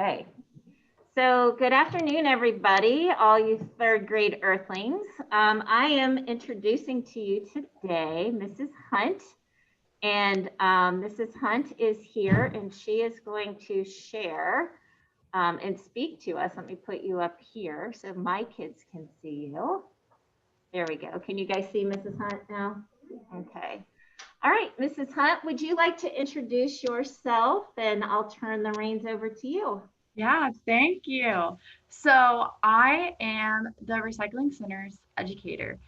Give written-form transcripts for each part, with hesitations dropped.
Okay. So good afternoon, everybody, all you third grade Earthlings. I am introducing to you today Mrs. Hunt. And Mrs. Hunt is here and she is going to share and speak to us. Let me put you up here so my kids can see you. There we go. Can you guys see Mrs. Hunt now? Okay. All right, Mrs. Hunt, would you like to introduce yourself and I'll turn the reins over to you. Yeah, thank you. So I am the Recycling Center's educator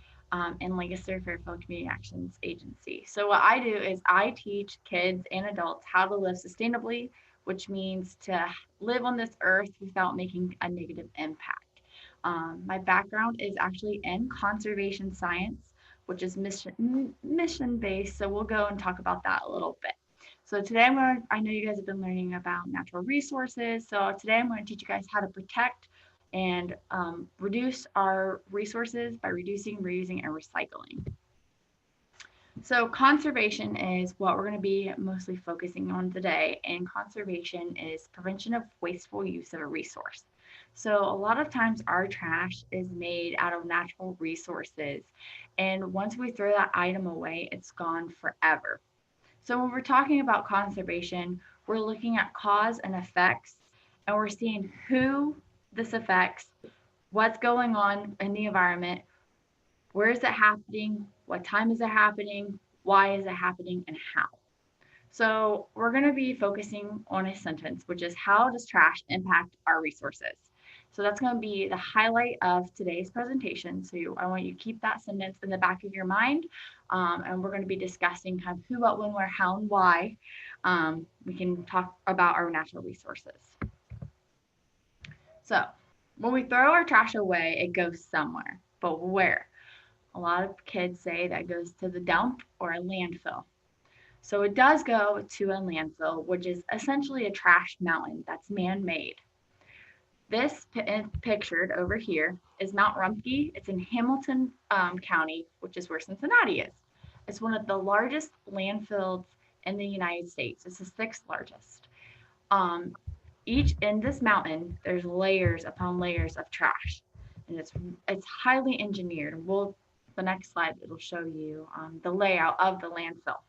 in Lancaster-Fairfield Community Actions Agency. So what I do is I teach kids and adults how to live sustainably, which means to live on this earth without making a negative impact. My background is actually in conservation science, which is mission based. So we'll go and talk about that a little bit. So today I know you guys have been learning about natural resources. So today I'm going to teach you guys how to protect and reduce our resources by reducing, reusing, and recycling. So conservation is what we're going to be mostly focusing on today. And conservation is prevention of wasteful use of a resource. So a lot of times our trash is made out of natural resources. And once we throw that item away, it's gone forever. So when we're talking about conservation, we're looking at cause and effects, and we're seeing who this affects, what's going on in the environment, where is it happening, what time is it happening, why is it happening, and how. So we're going to be focusing on a sentence, which is how does trash impact our resources? So that's going to be the highlight of today's presentation. So I want you to keep that sentence in the back of your mind. And we're going to be discussing kind of who, what, when, where, how, and why. We can talk about our natural resources. So when we throw our trash away, it goes somewhere, but where? A lot of kids say that goes to the dump or a landfill. So it does go to a landfill, which is essentially a trash mountain that's man-made. This pictured over here is Mount Rumpke. It's in Hamilton County, which is where Cincinnati is. It's one of the largest landfills in the United States. It's the sixth largest. Each in this mountain, there's layers upon layers of trash, and it's highly engineered. The next slide it'll show you the layout of the landfill.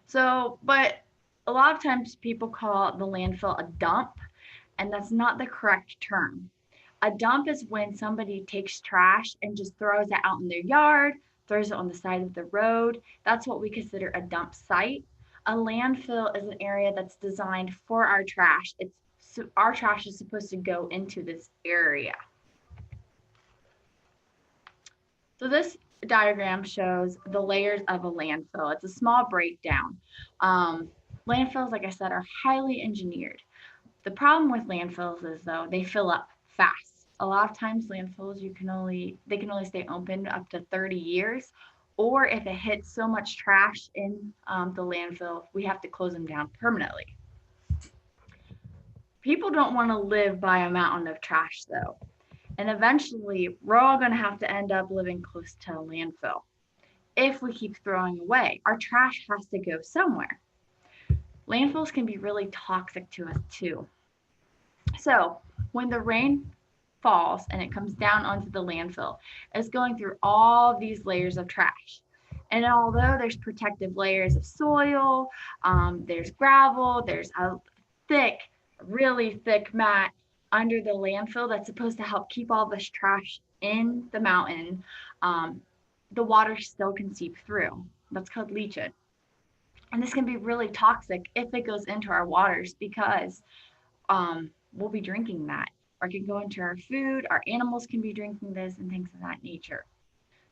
So, but a lot of times people call the landfill a dump, and that's not the correct term. A dump is when somebody takes trash and just throws it out in their yard, throws it on the side of the road. That's what we consider a dump site. A landfill is an area that's designed for our trash. Our trash is supposed to go into this area. So this diagram shows the layers of a landfill. It's a small breakdown. Landfills, like I said, are highly engineered. The problem with landfills is though they fill up fast. A lot of times landfills they can only stay open up to 30 years, or if it hits so much trash in the landfill, we have to close them down permanently. People don't want to live by a mountain of trash though. And eventually, we're all going to have to end up living close to a landfill. If we keep throwing away, our trash has to go somewhere. Landfills can be really toxic to us too. So when the rain falls and it comes down onto the landfill, it's going through all these layers of trash. And although there's protective layers of soil, there's gravel, there's a really thick mat under the landfill that's supposed to help keep all this trash in the mountain, the water still can seep through. That's called leachate. And this can be really toxic if it goes into our waters because we'll be drinking that. Or it can go into our food, our animals can be drinking this and things of that nature.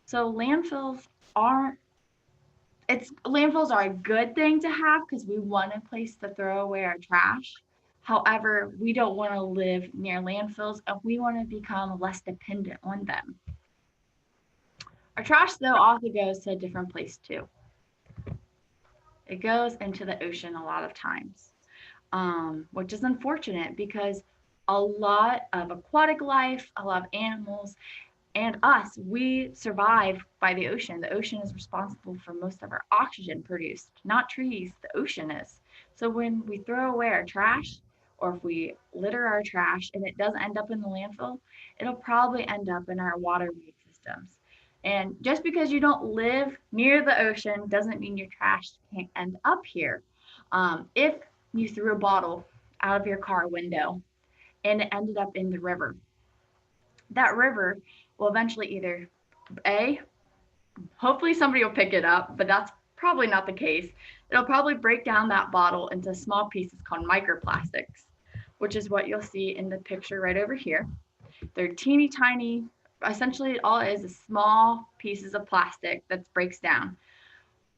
So landfills are a good thing to have because we want a place to throw away our trash. However, we don't want to live near landfills and we want to become less dependent on them. Our trash, though, also goes to a different place too. It goes into the ocean a lot of times, which is unfortunate because a lot of aquatic life, a lot of animals, and us, we survive by the ocean. The ocean is responsible for most of our oxygen produced, not trees, the ocean is. So when we throw away our trash, or if we litter our trash and it doesn't end up in the landfill, it'll probably end up in our waterway systems. And just because you don't live near the ocean doesn't mean your trash can't end up here. If you threw a bottle out of your car window and it ended up in the river, that river will eventually either A, hopefully somebody will pick it up, but that's probably not the case. It'll probably break down that bottle into small pieces called microplastics, which is what you'll see in the picture right over here. They're teeny tiny, essentially all it is small pieces of plastic that breaks down.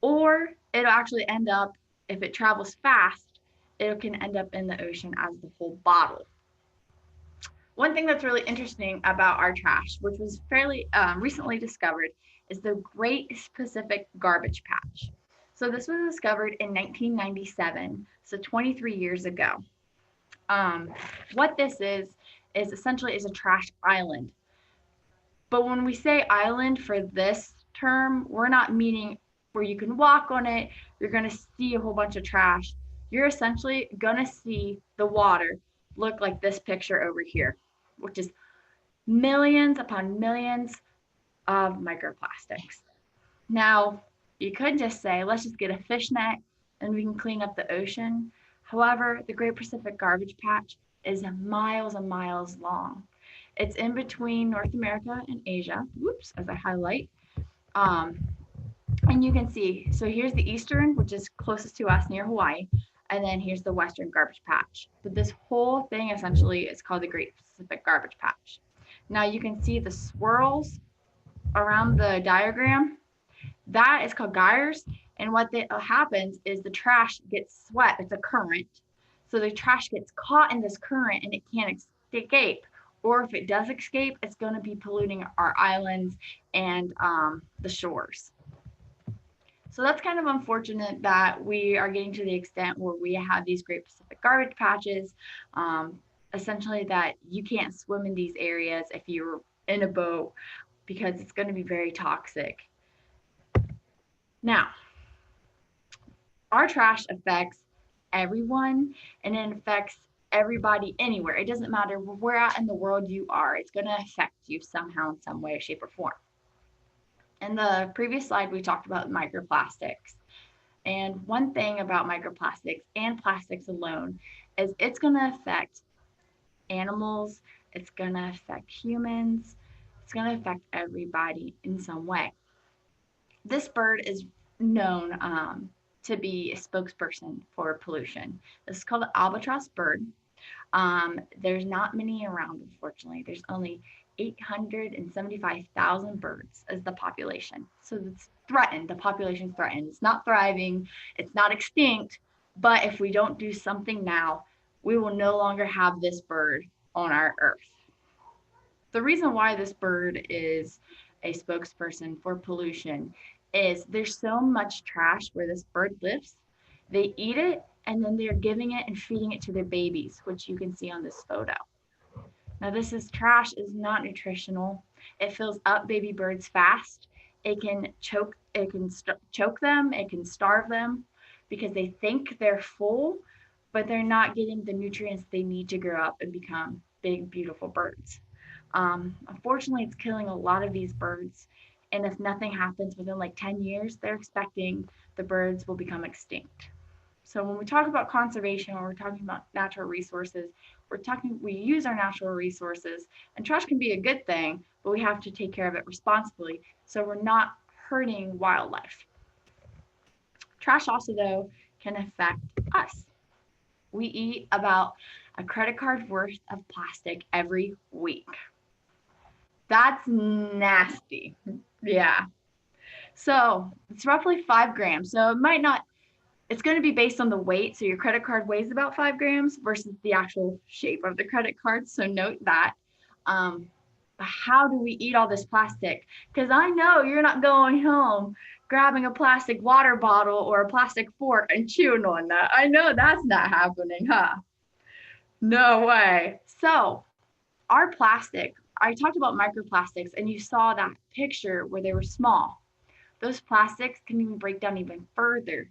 Or it'll actually end up, if it travels fast, it can end up in the ocean as the whole bottle. One thing that's really interesting about our trash, which was fairly recently discovered, is the Great Pacific Garbage Patch. So this was discovered in 1997, so 23 years ago. What this is essentially is a trash island. But when we say island for this term, we're not meaning where you can walk on it, you're going to see a whole bunch of trash. You're essentially going to see the water look like this picture over here, which is millions upon millions of microplastics. Now, you could just say, let's just get a fish net and we can clean up the ocean. However, the Great Pacific Garbage Patch is miles and miles long. It's in between North America and Asia, whoops, as I highlight. And you can see, so here's the eastern, which is closest to us near Hawaii, and then here's the western garbage patch. But this whole thing essentially is called the Great Pacific Garbage Patch. Now you can see the swirls around the diagram. That is called gyres, and what happens is the trash gets swept. It's a current. So the trash gets caught in this current and it can't escape. Or if it does escape, it's going to be polluting our islands and the shores. So that's kind of unfortunate that we are getting to the extent where we have these Great Pacific Garbage Patches, essentially that you can't swim in these areas if you're in a boat because it's going to be very toxic. Now, our trash affects everyone and it affects everybody anywhere. It doesn't matter where out in the world you are, it's going to affect you somehow in some way, shape, or form. In the previous slide, we talked about microplastics. And one thing about microplastics and plastics alone is it's going to affect animals, it's going to affect humans, it's going to affect everybody in some way. This bird is known to be a spokesperson for pollution. This is called the albatross bird. There's not many around, unfortunately. There's only 875,000 birds as the population. So it's threatened. The population's threatened. It's not thriving. It's not extinct. But if we don't do something now, we will no longer have this bird on our earth. The reason why this bird is a spokesperson for pollution is there's so much trash where this bird lives. They eat it and then they're giving it and feeding it to their babies, which you can see on this photo. Now this is trash is not nutritional. It fills up baby birds fast. It can choke them, it can starve them because they think they're full, but they're not getting the nutrients they need to grow up and become big, beautiful birds. Unfortunately, it's killing a lot of these birds. And if nothing happens within like 10 years, they're expecting the birds will become extinct. So when we talk about conservation, when we're talking about natural resources, we use our natural resources, and trash can be a good thing, but we have to take care of it responsibly so we're not hurting wildlife. Trash also, though, can affect us. We eat about a credit card worth of plastic every week. That's nasty. Yeah. So it's roughly 5 grams. So it's going to be based on the weight. So your credit card weighs about 5 grams versus the actual shape of the credit card. So note that. How do we eat all this plastic? Because I know you're not going home grabbing a plastic water bottle or a plastic fork and chewing on that. I know that's not happening, huh? No way. So our plastic, I talked about microplastics and you saw that picture where they were small. Those plastics can even break down even further.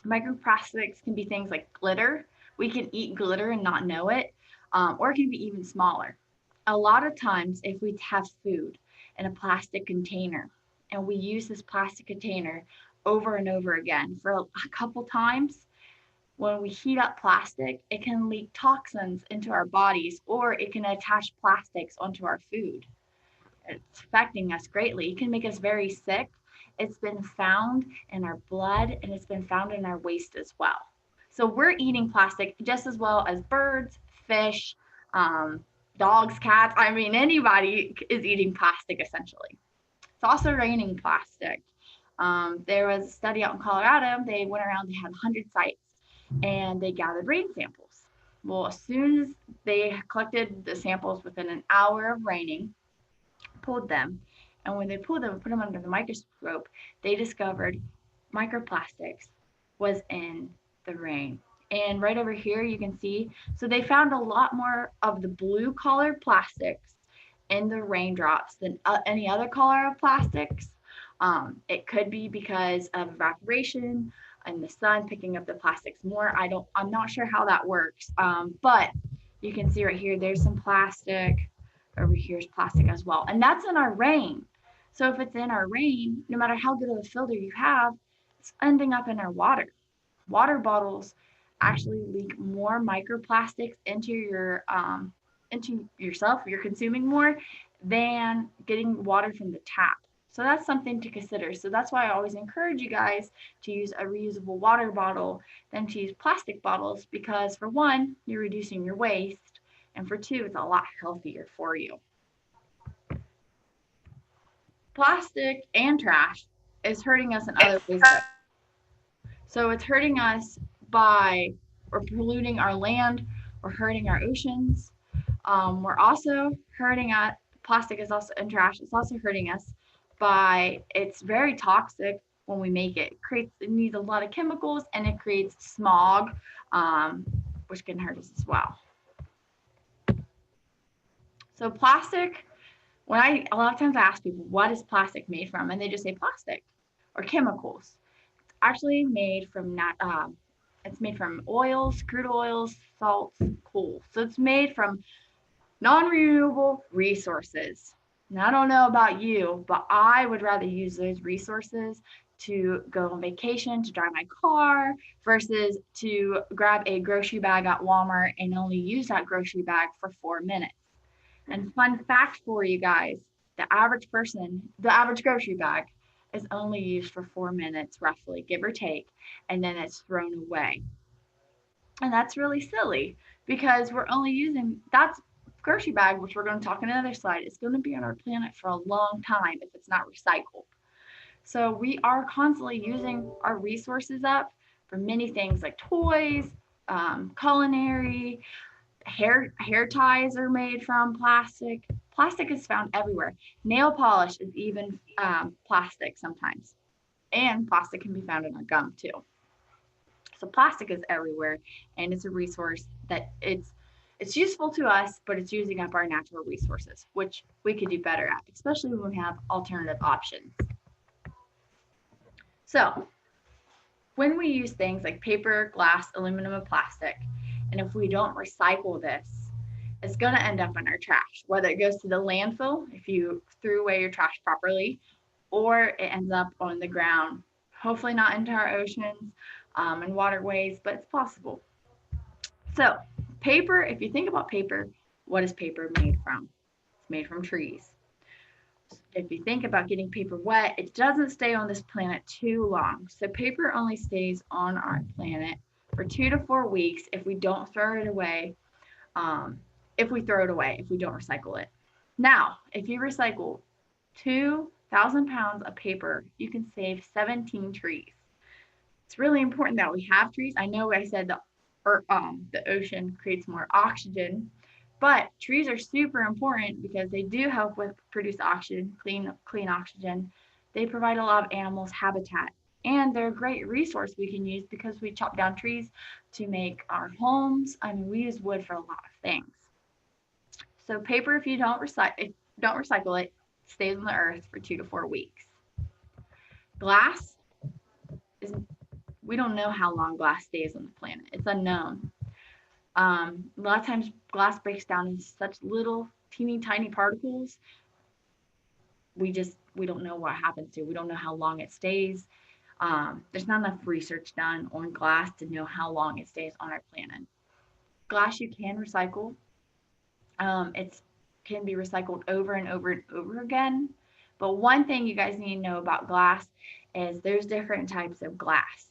Microplastics can be things like glitter, We can eat glitter and not know it, or it can be even smaller. A lot of times, if we have food in a plastic container and we use this plastic container over and over again for a couple times, when we heat up plastic, it can leak toxins into our bodies or it can attach plastics onto our food. It's affecting us greatly. It can make us very sick. It's been found in our blood and it's been found in our waste as well. So we're eating plastic just as well as birds, fish, um, dogs, cats. I mean, anybody is eating plastic essentially. It's also raining plastic. There was a study out in Colorado. They went around, they had 100 sites, and they gathered rain samples. Well, as soon as they collected the samples within an hour of raining, pulled them, and when they pulled them and put them under the microscope, they discovered microplastics was in the rain. And right over here, you can see, so they found a lot more of the blue colored plastics in the raindrops than any other color of plastics. It could be because of evaporation and the sun picking up the plastics more. I'm not sure how that works. But you can see right here, there's some plastic. Over here is plastic as well. And that's in our rain. So if it's in our rain, no matter how good of a filter you have, it's ending up in our water. Water bottles actually leak more microplastics into yourself, you're consuming more than getting water from the tap. So that's something to consider. So that's why I always encourage you guys to use a reusable water bottle than to use plastic bottles because for one, you're reducing your waste, and for two, it's a lot healthier for you. Plastic and trash is hurting us in other ways. So it's hurting us by or polluting our land or hurting our oceans. We're also hurting us. Plastic is also and trash. It's also hurting us by it's very toxic when we make it. It needs a lot of chemicals and it creates smog, which can hurt us as well. So plastic, a lot of times I ask people, what is plastic made from? And they just say plastic or chemicals. It's actually made from it's made from oils, crude oils, salts, coal. So it's made from non-renewable resources. Now, I don't know about you, but I would rather use those resources to go on vacation, to drive my car, versus to grab a grocery bag at Walmart and only use that grocery bag for 4 minutes. And fun fact for you guys, the average grocery bag is only used for 4 minutes, roughly, give or take, and then it's thrown away. And that's really silly because we're only using that's grocery bag, which we're going to talk in another slide, is going to be on our planet for a long time if it's not recycled. So we are constantly using our resources up for many things like toys, culinary, hair ties are made from plastic. Plastic is found everywhere. Nail polish is even plastic sometimes. And plastic can be found in our gum too. So plastic is everywhere and it's a resource that it's useful to us, but it's using up our natural resources, which we could do better at, especially when we have alternative options. So when we use things like paper, glass, aluminum, and plastic, and if we don't recycle this, it's going to end up in our trash, whether it goes to the landfill if you threw away your trash properly, or it ends up on the ground, hopefully not into our oceans and waterways, but it's possible. So paper, if you think about paper, what is paper made from? It's made from trees. If you think about getting paper wet, it doesn't stay on this planet too long. So paper only stays on our planet for 2 to 4 weeks if we don't throw it away. If we don't recycle it. Now, if you recycle 2,000 pounds of paper, you can save 17 trees. It's really important that we have trees. I know I said the ocean creates more oxygen, but trees are super important because they do help with produce oxygen, clean oxygen. They provide a lot of animals habitat, and they're a great resource we can use because we chop down trees to make our homes. I mean, we use wood for a lot of things. So paper, if you don't recycle it, stays on the earth for 2 to 4 weeks. Glass we don't know how long glass stays on the planet. It's unknown. A lot of times glass breaks down in such little teeny tiny particles. We don't know what happens to it. We don't know how long it stays. There's not enough research done on glass to know how long it stays on our planet. Glass you can recycle. It can be recycled over and over and over again. But one thing you guys need to know about glass is there's different types of glass.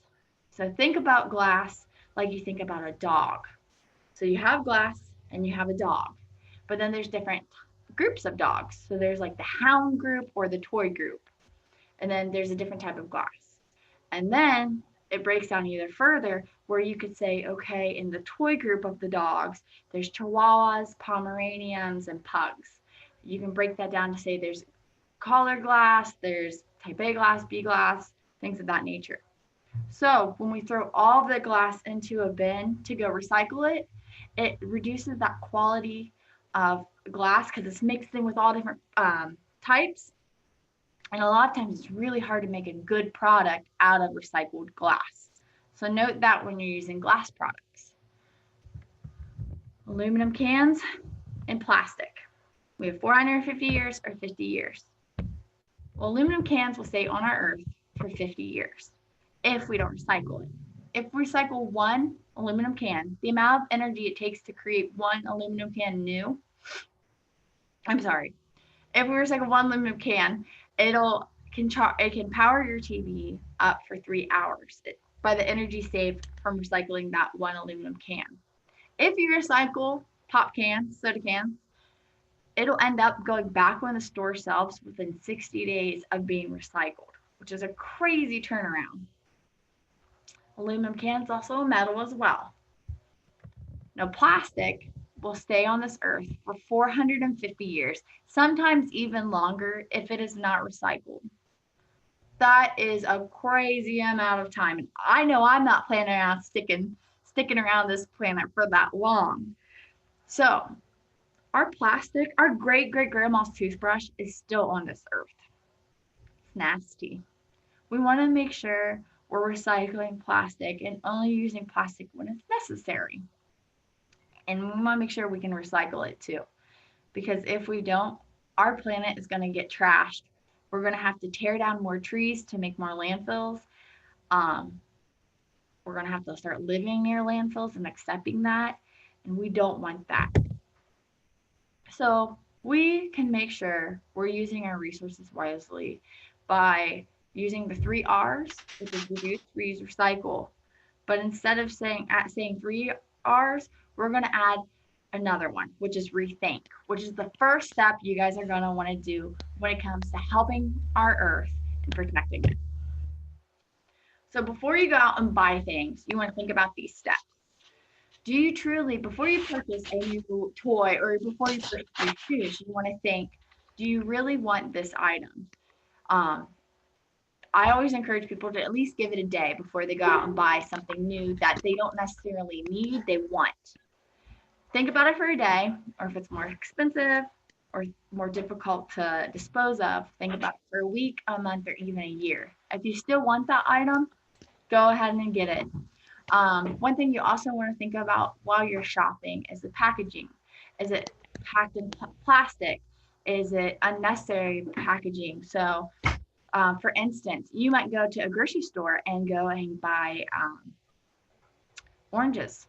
So think about glass like you think about a dog. So you have glass and you have a dog, but then there's different groups of dogs. So there's like the hound group or the toy group, and then there's a different type of glass. And then it breaks down either further where you could say, okay, in the toy group of the dogs, there's Chihuahuas, Pomeranians, and Pugs. You can break that down to say there's collar glass, there's type A glass, B glass, things of that nature. So when we throw all the glass into a bin to go recycle it, it reduces that quality of glass because it's mixed in with all different types. And a lot of times it's really hard to make a good product out of recycled glass. So note that when you're using glass products. Aluminum cans and plastic. We have 450 years or 50 years. Well, aluminum cans will stay on our earth for 50 years if we don't recycle it. If we recycle one aluminum can, the amount of energy it takes to create one aluminum can new, if we recycle one aluminum can, it can power your TV up for 3 hours by the energy saved from recycling that one aluminum can. If you recycle pop cans, soda cans, it'll end up going back on the store shelves within 60 days of being recycled, which is a crazy turnaround. Aluminum cans also a metal as well. Now, plastic will stay on this earth for 450 years, sometimes even longer if it is not recycled. That is a crazy amount of time. And I know I'm not planning on sticking around this planet for that long. So our plastic, our great grandma's toothbrush is still on this earth. It's nasty. We want to make sure we're recycling plastic and only using plastic when it's necessary. And we want to make sure we can recycle it too. Because if we don't, our planet is going to get trashed. We're going to have to tear down more trees to make more landfills. We're going to have to start living near landfills and accepting that. And we don't want that. So we can make sure we're using our resources wisely by using the 3 R's, which is reduce, reuse, recycle. But instead of saying 3 R's, we're going to add another one, which is rethink, which is the first step you guys are going to want to do when it comes to helping our earth and protecting it. So before you go out and buy things, you want to think about these steps. Do you truly, before you purchase a new toy or before you purchase new shoes, you want to think, do you really want this item? I always encourage people to at least give it a day before they go out and buy something new that they don't necessarily need, they want. Think about it for a day, or if it's more expensive or more difficult to dispose of, think about it for a week, a month, or even a year. If you still want that item, go ahead and get it. One thing you also want to think about while you're shopping is the packaging. Is it packed in plastic? Is it unnecessary packaging? So, for instance, you might go to a grocery store and go and buy oranges.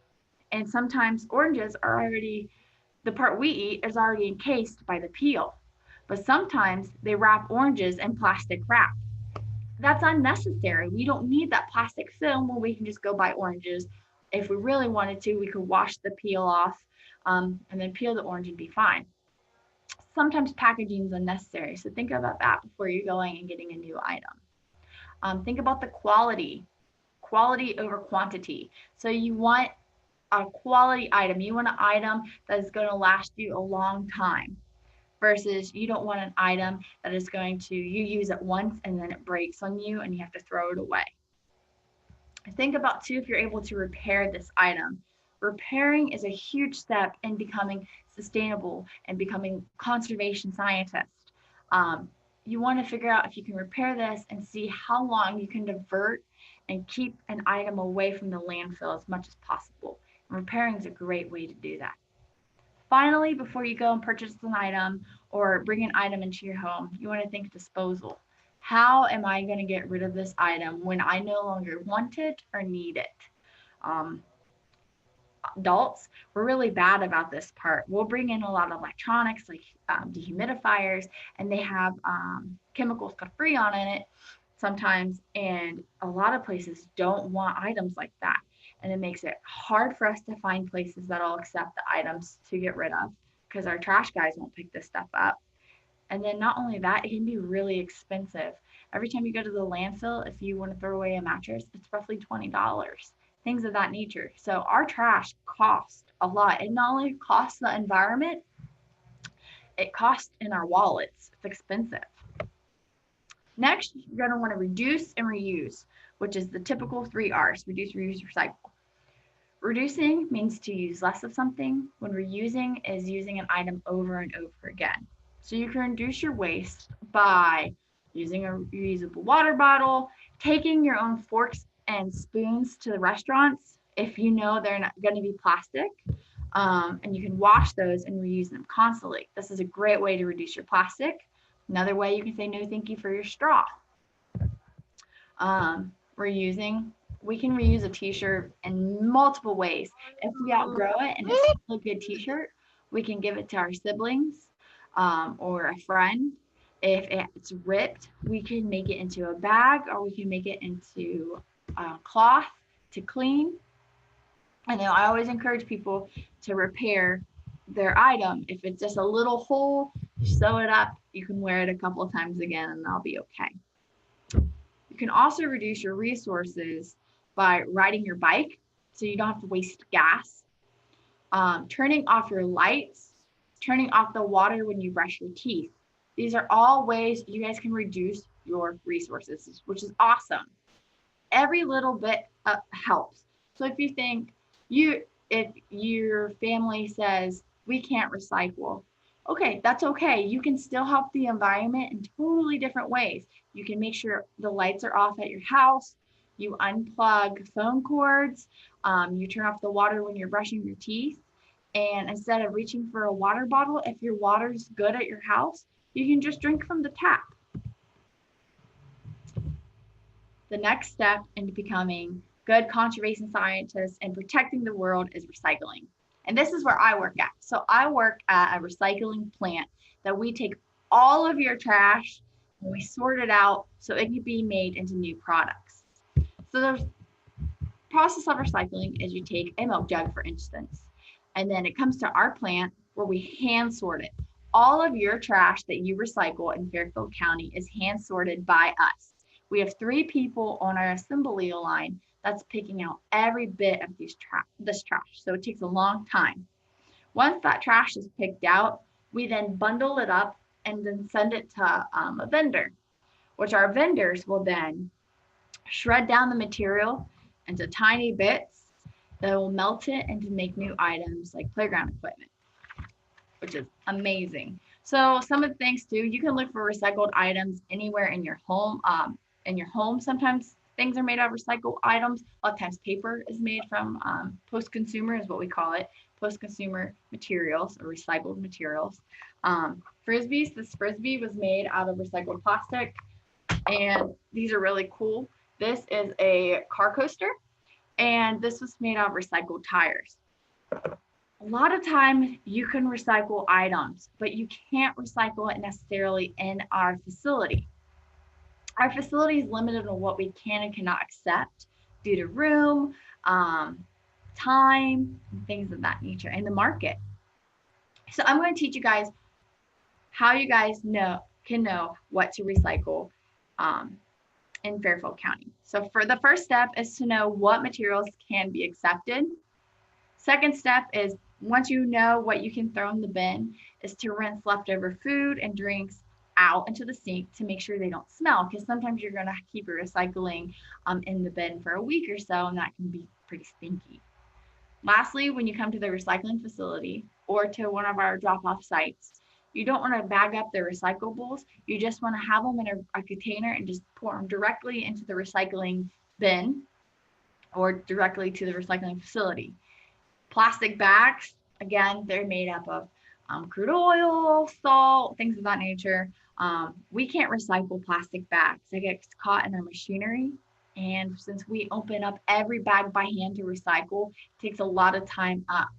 And sometimes oranges are already, the part we eat is already encased by the peel. But sometimes they wrap oranges in plastic wrap. That's unnecessary. We don't need that plastic film when we can just go buy oranges. If we really wanted to, we could wash the peel off and then peel the orange and be fine. Sometimes packaging is unnecessary. So think about that before you're going and getting a new item. Think about the quality over quantity. So you want a quality item. You want an item that is going to last you a long time versus you don't want an item that is going to, you use it once and then it breaks on you and you have to throw it away. Think about too, if you're able to repair this item. Repairing is a huge step in becoming sustainable and becoming conservation scientist. You want to figure out if you can repair this and see how long you can divert and keep an item away from the landfill as much as possible. Repairing is a great way to do that. Finally, before you go and purchase an item or bring an item into your home, you want to think disposal. How am I going to get rid of this item when I no longer want it or need it? Um, Adults, we're really bad about this part. We'll bring in a lot of electronics like dehumidifiers, and they have chemicals called freon in it sometimes, and a lot of places don't want items like that. And it makes it hard for us to find places that'll accept the items to get rid of because our trash guys won't pick this stuff up. And then not only that, it can be really expensive. Every time you go to the landfill, if you want to throw away a mattress, it's roughly $20, things of that nature. So our trash costs a lot. It not only costs the environment, it costs in our wallets. It's expensive. Next, you're going to want to reduce and reuse, which is the typical 3 R's: reduce, reuse, recycle. Reducing means to use less of something, when reusing is using an item over and over again. So you can reduce your waste by using a reusable water bottle, taking your own forks and spoons to the restaurants if you know they're not going to be plastic, and you can wash those and reuse them constantly. This is a great way to reduce your plastic. Another way you can say no thank you for your straw. Reusing, we can reuse a t-shirt in multiple ways. If we outgrow it and it's still a good t-shirt, we can give it to our siblings or a friend. If it's ripped, we can make it into a bag, or we can make it into cloth to clean. And then I always encourage people to repair their item. If it's just a little hole, sew it up. You can wear it a couple of times again and that'll be okay. You can also reduce your resources by riding your bike so you don't have to waste gas, turning off your lights, turning off the water when you brush your teeth. These are all ways you guys can reduce your resources, which is awesome. Every little bit helps. So if you think if your family says we can't recycle, okay, that's okay. You can still help the environment in totally different ways. You can make sure the lights are off at your house. You unplug phone cords. You turn off the water when you're brushing your teeth. And instead of reaching for a water bottle, if your water's good at your house, you can just drink from the tap. The next step into becoming good conservation scientists and protecting the world is recycling. And this is where I work at. So I work at a recycling plant that we take all of your trash and we sort it out so it can be made into new products. So the process of recycling is you take a milk jug, for instance, and then it comes to our plant where we hand sort it. All of your trash that you recycle in Fairfield County is hand sorted by us. We have 3 people on our assembly line that's picking out every bit of this trash. So it takes a long time. Once that trash is picked out, we then bundle it up and then send it to a vendor, which our vendors will then shred down the material into tiny bits that will melt it and to make new items like playground equipment, which is amazing. So some of the things too, you can look for recycled items anywhere in your home. Sometimes things are made out of recycled items. A lot of times paper is made from post-consumer is what we call it, post-consumer materials or recycled materials. Frisbees, this Frisbee was made out of recycled plastic, and these are really cool. This is a car coaster, and this was made out of recycled tires. A lot of times you can recycle items, but you can't recycle it necessarily in our facility. Our facility is limited on what we can and cannot accept due to room, time, and things of that nature, and the market. So I'm going to teach you guys how you guys can know what to recycle in Fairfield County. So for the first step is to know what materials can be accepted. Second step is, once you know what you can throw in the bin, is to rinse leftover food and drinks out into the sink to make sure they don't smell, because sometimes you're going to keep your recycling in the bin for a week or so, and that can be pretty stinky. Lastly, when you come to the recycling facility or to one of our drop-off sites, you don't want to bag up the recyclables. You just want to have them in a container and just pour them directly into the recycling bin or directly to the recycling facility. Plastic bags, again, they're made up of crude oil, salt, things of that nature. We can't recycle plastic bags. They get caught in our machinery. And since we open up every bag by hand to recycle, it takes a lot of time up.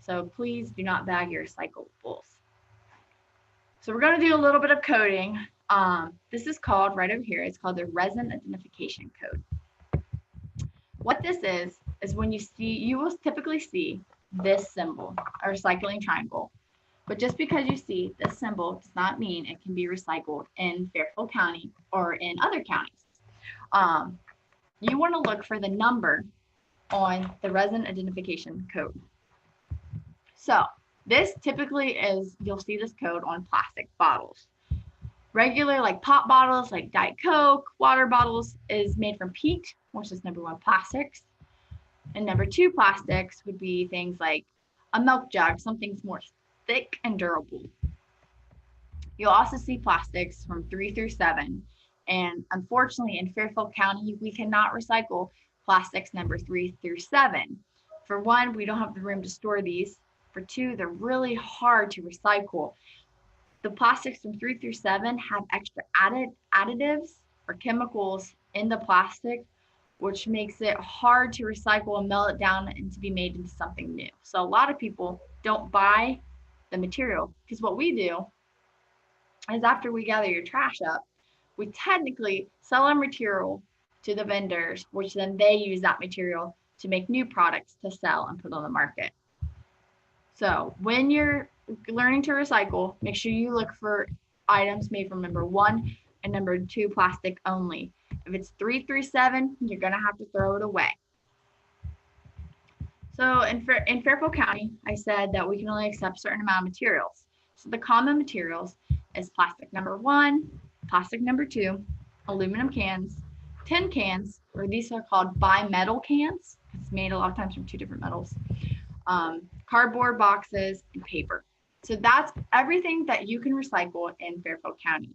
So please do not bag your recyclables. So we're going to do a little bit of coding. This is called, right over here, it's called the resin identification code. What this is when you will typically see this symbol, a recycling triangle. But just because you see this symbol does not mean it can be recycled in Fairfield County or in other counties. You want to look for the number on the resin identification code. So this typically is, you'll see this code on plastic bottles. Regular like pop bottles, like Diet Coke, water bottles is made from peat, which is number 1 plastics. And number 2 plastics would be things like a milk jug, something's more thick and durable. You'll also see plastics from 3 through 7. And unfortunately, in Fairfield County, we cannot recycle plastics number 3 through 7. For one, we don't have the room to store these. For 2, they're really hard to recycle. The plastics from 3 through 7 have extra additives or chemicals in the plastic, which makes it hard to recycle and melt it down and to be made into something new. So a lot of people don't buy the material, because what we do is after we gather your trash up, we technically sell our material to the vendors, which then they use that material to make new products to sell and put on the market. So when you're learning to recycle, make sure you look for items made from number 1 and number 2 plastic only. If it's 3 through 7, you're going to have to throw it away. So in Fairfield County, I said that we can only accept a certain amount of materials. So the common materials is plastic number 1, plastic number 2, aluminum cans, tin cans, or these are called bimetal cans. It's made a lot of times from 2 different metals. Cardboard boxes, and paper. So that's everything that you can recycle in Fairfield County.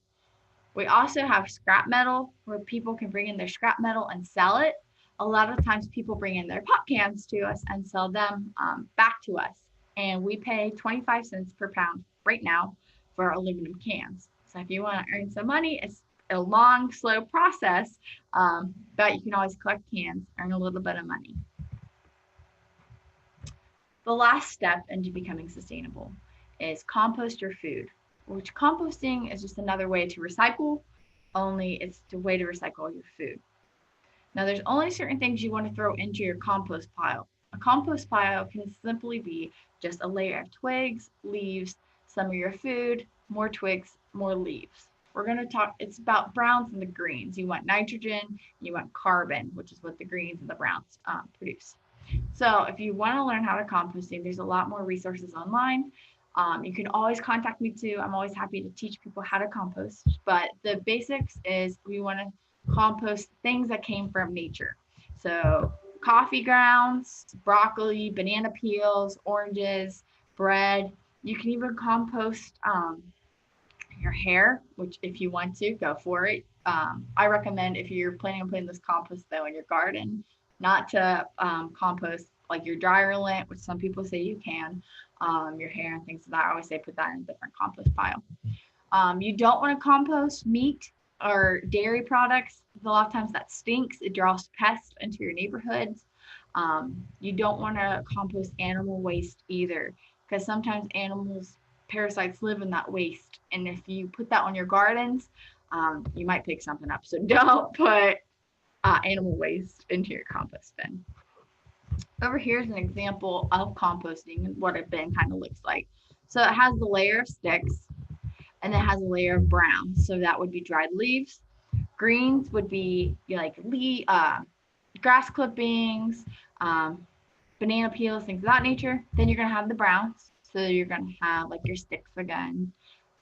We also have scrap metal, where people can bring in their scrap metal and sell it. A lot of times people bring in their pop cans to us and sell them back to us. And we pay 25 cents per pound right now for aluminum cans. So if you want to earn some money, it's a long, slow process, but you can always collect cans, earn a little bit of money. The last step into becoming sustainable is compost your food, which composting is just another way to recycle, only it's the way to recycle your food. Now, there's only certain things you want to throw into your compost pile. A compost pile can simply be just a layer of twigs, leaves, some of your food, more twigs, more leaves. We're going to talk, it's about browns and the greens. You want nitrogen, you want carbon, which is what the greens and the browns produce. So if you want to learn how to composting, there's a lot more resources online. You can always contact me too. I'm always happy to teach people how to compost. But the basics is we want to compost things that came from nature. So coffee grounds, broccoli, banana peels, oranges, bread. You can even compost your hair, which if you want to, go for it. I recommend if you're planning on putting this compost though in your garden, not to compost like your dryer lint, which some people say you can, your hair and things like that. I always say put that in a different compost pile. You don't want to compost meat or dairy products. A lot of times that stinks. It draws pests into your neighborhoods. You don't want to compost animal waste either, because sometimes animals, parasites live in that waste. And if you put that on your gardens, you might pick something up. So don't put animal waste into your compost bin. Over here is an example of composting and what a bin kind of looks like. So it has the layer of sticks and it has a layer of brown. So that would be dried leaves. Greens would be like grass clippings, banana peels, things of that nature. Then you're going to have the browns. So you're going to have like your sticks again.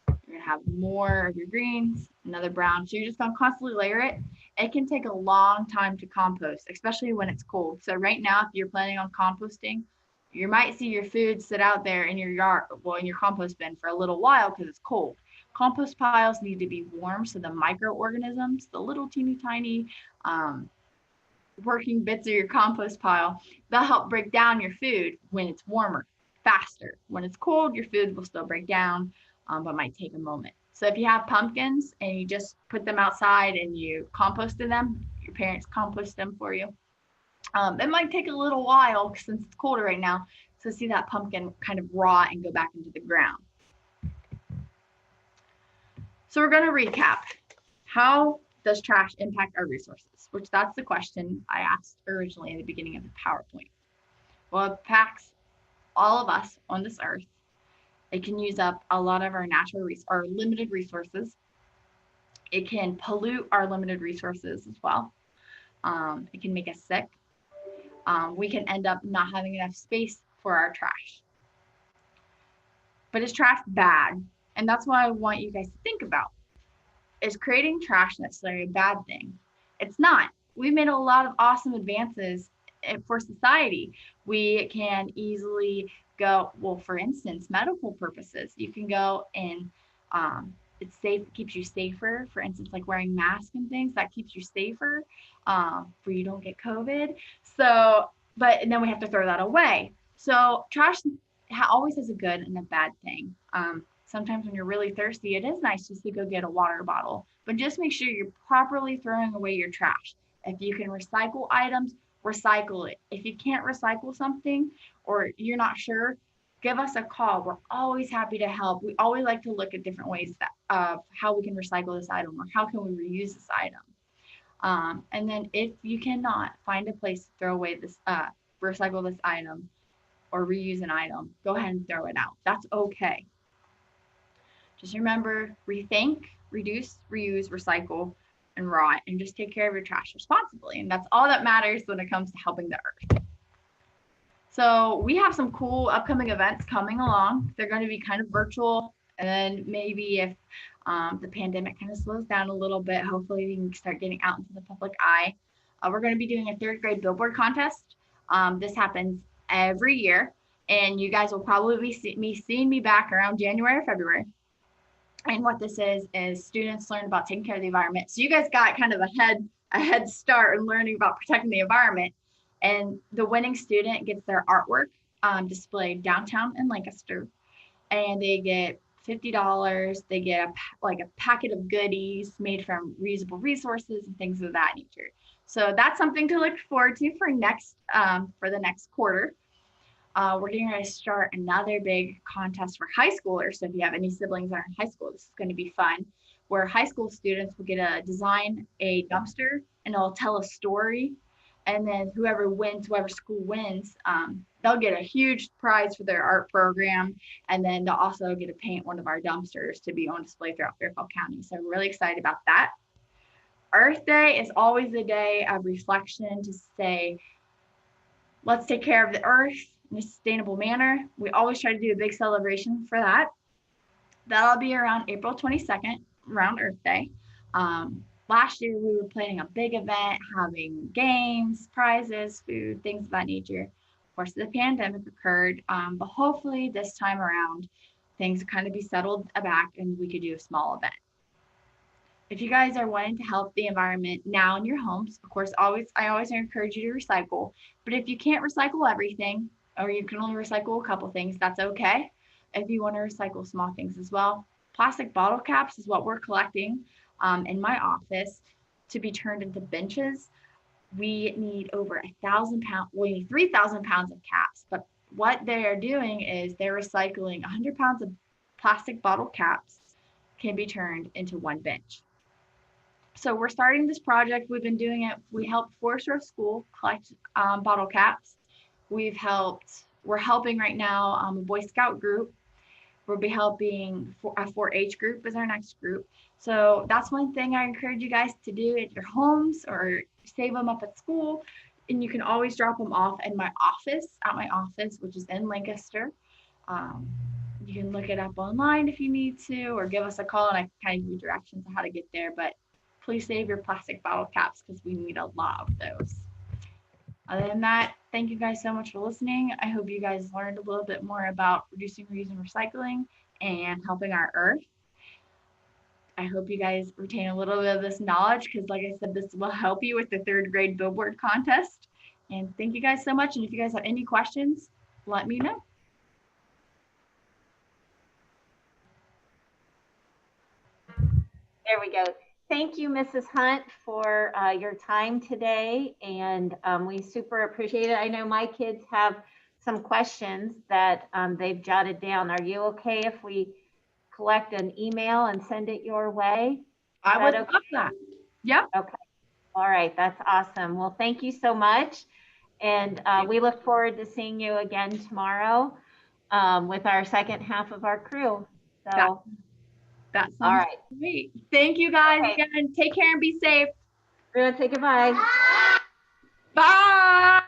You're going to have more of your greens, another brown. So you're just going to constantly layer it. It can take a long time to compost, especially when it's cold. So right now, if you're planning on composting, you might see your food sit out there in your yard, well, in your compost bin for a little while because it's cold. Compost piles need to be warm so the microorganisms, the little teeny tiny working bits of your compost pile. They'll help break down your food when it's warmer, faster. When it's cold, your food will still break down, but might take a moment. So if you have pumpkins and you just put them outside and you composted them, your parents compost them for you. It might take a little while since it's colder right now to see that pumpkin kind of rot and go back into the ground. So we're going to recap. How does trash impact our resources? Which that's the question I asked originally at the beginning of the PowerPoint. Well, it impacts all of us on this earth. It can use up a lot of our our limited resources. It can pollute our limited resources as well. It can make us sick. We can end up not having enough space for our trash. But is trash bad? And that's what I want you guys to think about. Is creating trash necessarily a bad thing? It's not. We've made a lot of awesome advances for society. We can easily go, well, for instance, medical purposes, you can go and it's safe, keeps you safer. For instance, like wearing masks and things, that keeps you safer for you don't get COVID. So, and then we have to throw that away. So trash always has a good and a bad thing. Sometimes when you're really thirsty, it is nice just to go get a water bottle, but just make sure you're properly throwing away your trash. If you can recycle items, recycle it. If you can't recycle something or you're not sure, give us a call. We're always happy to help. We always like to look at different ways of how we can recycle this item or how can we reuse this item. And then if you cannot find a place to throw away this, recycle this item or reuse an item, go ahead and throw it out. That's okay. Just remember, rethink, reduce, reuse, recycle, and rot, and just take care of your trash responsibly. And that's all that matters when it comes to helping the earth. So we have some cool upcoming events coming along. They're going to be kind of virtual, and then maybe if the pandemic kind of slows down a little bit, hopefully we can start getting out into the public eye. We're going to be doing a 3rd grade billboard contest. This happens every year, and you guys will probably be seeing me back around January or February. And what this is students learn about taking care of the environment. So you guys got kind of a head start in learning about protecting the environment. And the winning student gets their artwork displayed downtown in Lancaster. And they get $50. They get a packet of goodies made from reusable resources and things of that nature. So that's something to look forward to for the next quarter. We're getting ready to start another big contest for high schoolers. So if you have any siblings that are in high school, this is going to be fun, where high school students will get to design a dumpster and it'll tell a story. And then whoever school wins, they'll get a huge prize for their art program. And then they'll also get to paint one of our dumpsters to be on display throughout Fairfield County. So I'm really excited about that. Earth Day is always a day of reflection to say, let's take care of the earth in a sustainable manner. We always try to do a big celebration for that. That'll be around April 22nd, around Earth Day. Last year, we were planning a big event, having games, prizes, food, things of that nature. Of course, the pandemic occurred, but hopefully this time around, things kind of be settled back and we could do a small event. If you guys are wanting to help the environment now in your homes, of course, I always encourage you to recycle. But if you can't recycle everything, or you can only recycle a couple things, that's okay. If you want to recycle small things as well. Plastic bottle caps is what we're collecting in my office to be turned into benches. We need over 1,000 pounds, we need 3,000 pounds of caps. But what they are doing is they're recycling 100 pounds of plastic bottle caps can be turned into one bench. So we're starting this project. We've been doing it. We helped Forest Row School collect bottle caps. We're helping right now a Boy Scout group. We'll be helping a 4-H group as our next group. So that's one thing I encourage you guys to do at your homes or save them up at school. And you can always drop them off at my office, which is in Lancaster. You can look it up online if you need to, or give us a call and I can kind of give you directions on how to get there. But please save your plastic bottle caps because we need a lot of those. Other than that, thank you guys so much for listening. I hope you guys learned a little bit more about reducing, reusing, recycling and helping our earth. I hope you guys retain a little bit of this knowledge because, like I said, this will help you with the 3rd grade billboard contest. And thank you guys so much. And if you guys have any questions, let me know. There we go. Thank you, Mrs. Hunt, for your time today, and we super appreciate it. I know my kids have some questions that they've jotted down. Are you okay if we collect an email and send it your way? I would love that. Yep. Okay. All right. That's awesome. Well, thank you so much. And we look forward to seeing you again tomorrow with our second half of our crew. So, that sounds all right. great. Thank you guys again. Take care and be safe. Everyone say goodbye. Bye.